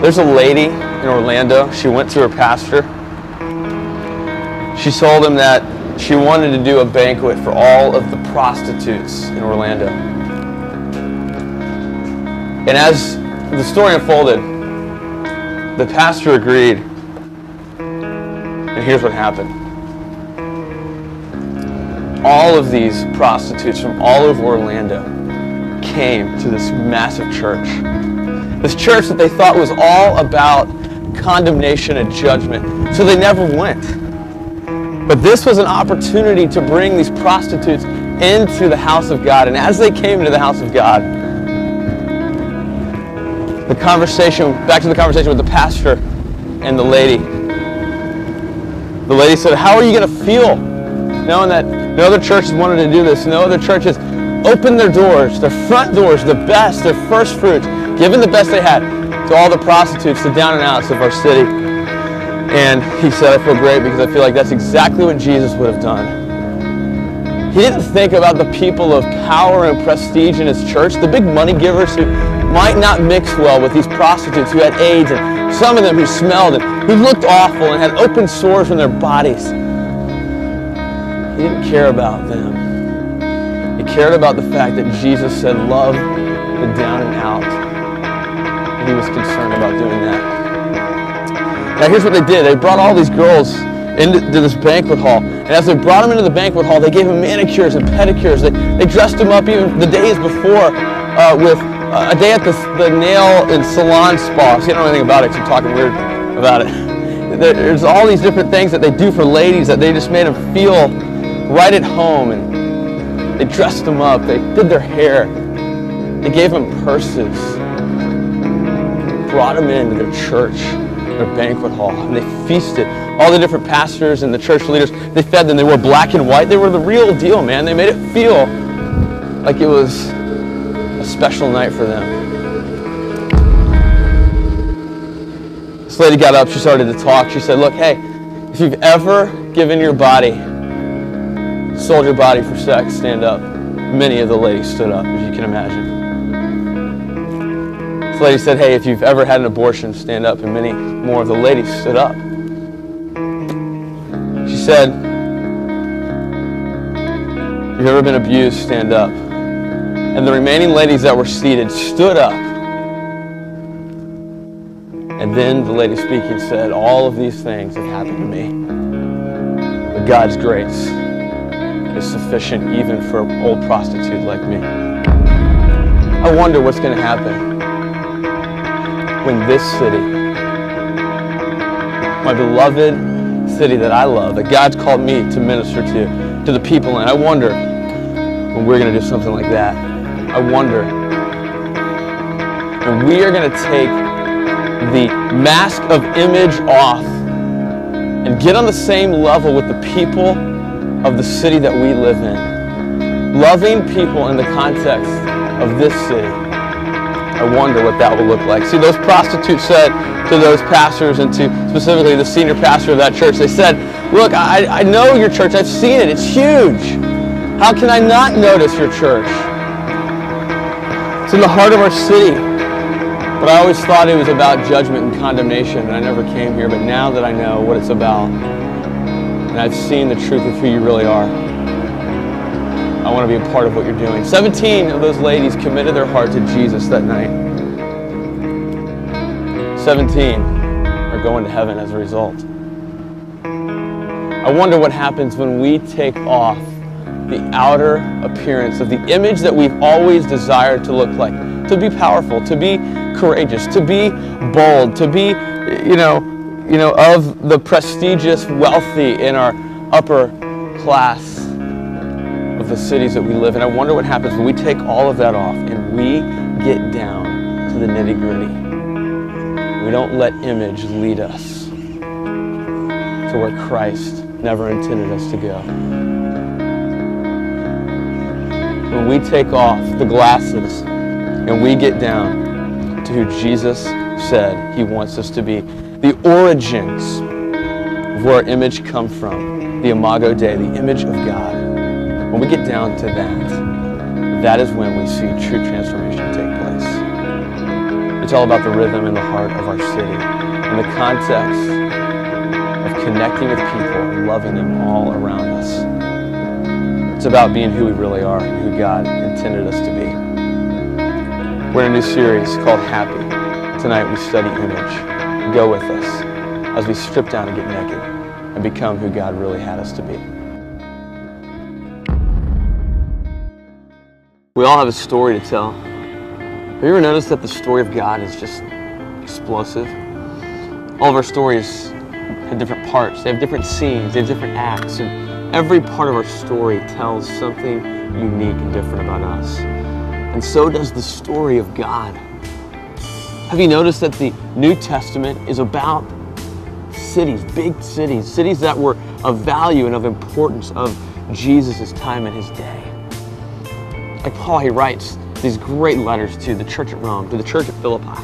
There's a lady in Orlando. She went to her pastor. She told him that she wanted to do a banquet for all of the prostitutes in Orlando. And as the story unfolded, the pastor agreed. And here's what happened. All of these prostitutes from all over Orlando came to this massive church. This church that they thought was all about condemnation and judgment. So they never went. But this was an opportunity to bring these prostitutes into the house of God. And as they came into the house of God, back to the conversation with the pastor and the lady. The lady said, how are you going to feel knowing that no other churches wanted to do this? No other churches opened their doors, their front doors, the best, their first fruits, given the best they had to all the prostitutes, the down and outs of our city. And he said, I feel great because I feel like that's exactly what Jesus would have done. He didn't think about the people of power and prestige in his church, the big money givers who might not mix well with these prostitutes who had AIDS, and some of them who smelled and who looked awful and had open sores on their bodies. He didn't care about them. He cared about the fact that Jesus said, love the down and out. And he was concerned about doing that. Now here's what they did. They brought all these girls into this banquet hall. And as they brought them into the banquet hall, they gave them manicures and pedicures. They dressed them up even the days before with a day at the nail and salon spa. So you don't know anything about it because I'm talking weird about it. There's all these different things that they do for ladies that they just made them feel right at home. And they dressed them up. They did their hair. They gave them purses. Brought them into their church, their banquet hall, and they feasted. All the different pastors and the church leaders, they fed them. They wore black and white. They were the real deal, man. They made it feel like it was a special night for them. This lady got up. She started to talk. She said, look, hey, if you've ever given your body, sold your body for sex, stand up. Many of the ladies stood up, as you can imagine. This lady said, hey, if you've ever had an abortion, stand up. And many more of the ladies stood up. She said, if you've ever been abused, stand up. And the remaining ladies that were seated stood up. And then the lady speaking said, all of these things have happened to me. But God's grace is sufficient even for an old prostitute like me. I wonder what's going to happen when this city, my beloved city that I love, that God's called me to minister to the people in, I wonder when we're going to do something like that. I wonder. And we are going to take the mask of image off and get on the same level with the people of the city that we live in. Loving people in the context of this city. I wonder what that will look like. See, those prostitutes said to those pastors and to specifically the senior pastor of that church, they said, look, I know your church. I've seen it. It's huge. How can I not notice your church? It's in the heart of our city. But I always thought it was about judgment and condemnation, and I never came here. But now that I know what it's about, and I've seen the truth of who you really are, I want to be a part of what you're doing. 17 of those ladies committed their heart to Jesus that night. 17 are going to heaven as a result. I wonder what happens when we take off the outer appearance of the image that we've always desired to look like, to be powerful, to be courageous, to be bold, to be, of the prestigious, wealthy in our upper class of the cities that we live in. I wonder what happens when we take all of that off and we get down to the nitty-gritty. We don't let image lead us to where Christ never intended us to go. When we take off the glasses and we get down to who Jesus said he wants us to be, the origins of where our image comes from, the Imago Dei, the image of God, when we get down to that, that is when we see true transformation take place. It's all about the rhythm and the heart of our city, in the context of connecting with people and loving them all around us. It's about being who we really are and who God intended us to be. We're in a new series called Happy. Tonight we study image. Go with us as we strip down and get naked and become who God really had us to be. We all have a story to tell. Have you ever noticed that the story of God is just explosive? All of our stories have different parts. They have different scenes. They have different acts. And every part of our story tells something unique and different about us. And so does the story of God. Have you noticed that the New Testament is about cities, big cities, cities that were of value and of importance of Jesus' time and his day? Like Paul, he writes these great letters to the church at Rome, to the church at Philippi.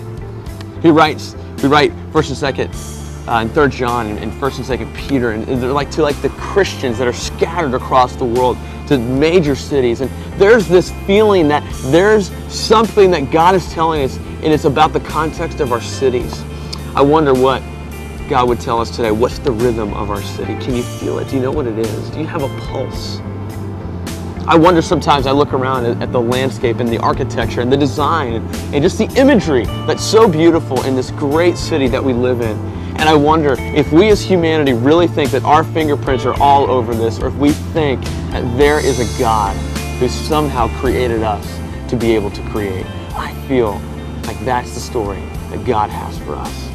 We write 1st and 2nd and 3rd John and 1st and 2nd Peter, and they're like to the Christians that are scattered across the world to major cities. And there's this feeling that there's something that God is telling us, and it's about the context of our cities. I wonder what God would tell us today. What's the rhythm of our city? Can you feel it? Do you know what it is? Do you have a pulse? I wonder sometimes, I look around at the landscape and the architecture and the design and just the imagery that's so beautiful in this great city that we live in. And I wonder if we as humanity really think that our fingerprints are all over this, or if we think that there is a God who somehow created us to be able to create. I feel like that's the story that God has for us.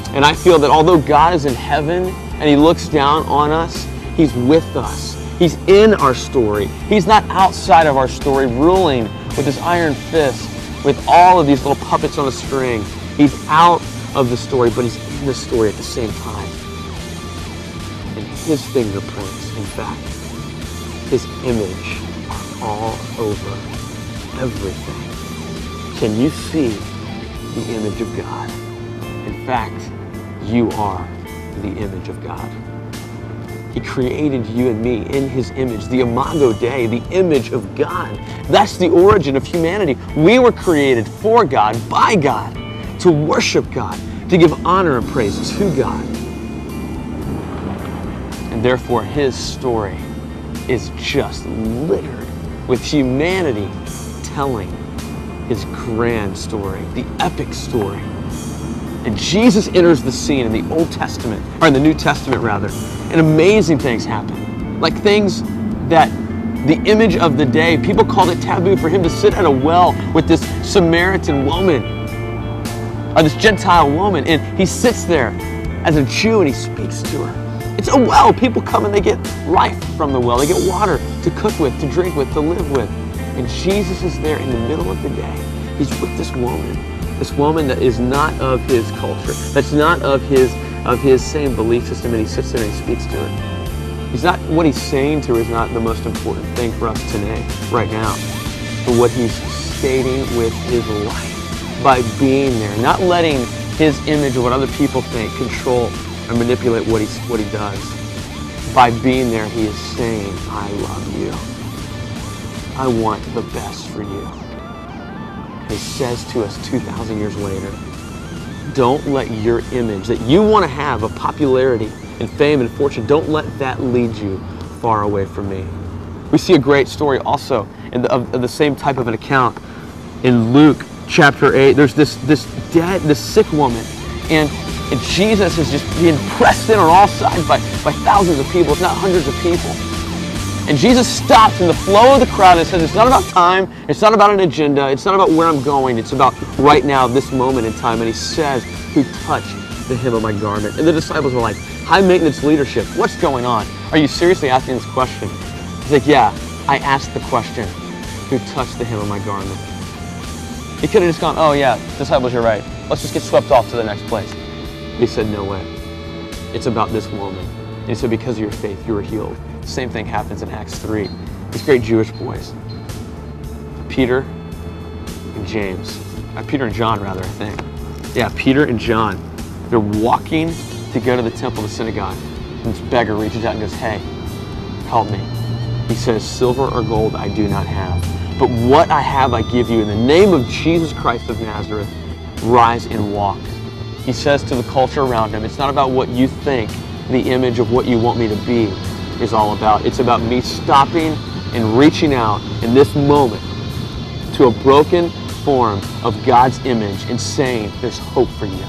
And I feel that although God is in heaven and he looks down on us, he's with us. He's in our story. He's not outside of our story, ruling with his iron fist, with all of these little puppets on a string. He's out of the story, but he's in the story at the same time. And his fingerprints, in fact, his image are all over everything. Can you see the image of God? In fact, you are the image of God. He created you and me in his image, the Imago Dei, the image of God. That's the origin of humanity. We were created for God, by God, to worship God, to give honor and praise to God. And therefore, his story is just littered with humanity telling his grand story, the epic story. And Jesus enters the scene in the Old Testament, or in the New Testament rather, and amazing things happen. Like things that the image of the day, people called it taboo for him to sit at a well with this Samaritan woman, or this Gentile woman, and he sits there as a Jew and he speaks to her. It's a well. People come and they get life from the well. They get water to cook with, to drink with, to live with. And Jesus is there in the middle of the day. He's with this woman that is not of his culture, that's not of his same belief system, and he sits there and he speaks to her. He's not, what he's saying to her is not the most important thing for us today, right now, but what he's stating with his life by being there, not letting his image or what other people think control or manipulate what he does. By being there, he is saying, I love you. I want the best for you. He says to us 2,000 years later, don't let your image that you want to have of popularity and fame and fortune, don't let that lead you far away from me. We see a great story also of the same type of an account in Luke chapter 8. There's this sick woman, and Jesus is just being pressed in on all sides by thousands of people, if not hundreds of people. And Jesus stops in the flow of the crowd and says, it's not about time, it's not about an agenda, it's not about where I'm going, it's about right now, this moment in time. And he says, who touched the hem of my garment? And the disciples were like, high maintenance leadership, what's going on? Are you seriously asking this question? He's like, yeah, I asked the question, who touched the hem of my garment? He could have just gone, oh yeah, disciples, you're right. Let's just get swept off to the next place. He said, no way. It's about this woman. And he said, because of your faith, you were healed. Same thing happens in Acts 3. These great Jewish boys, Peter and James, Peter and John rather, I think. Yeah, Peter and John, they're walking to go to the temple, the synagogue, and this beggar reaches out and goes, hey, help me. He says, silver or gold I do not have, but what I have I give you. In the name of Jesus Christ of Nazareth, rise and walk. He says to the culture around him, it's not about what you think the image of what you want me to be is all about. It's about me stopping and reaching out in this moment to a broken form of God's image and saying, there's hope for you.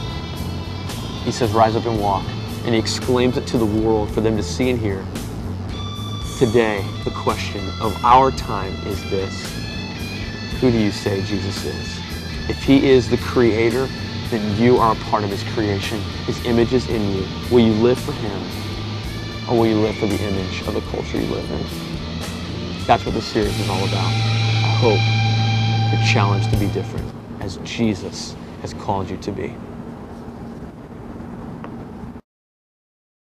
He says, rise up and walk. And he exclaims it to the world for them to see and hear. Today, the question of our time is this: who do you say Jesus is? If he is the creator, then you are a part of his creation. His image is in you. Will you live for him, or will you live for the image of the culture you live in? That's what this series is all about. I hope you're challenged to be different as Jesus has called you to be.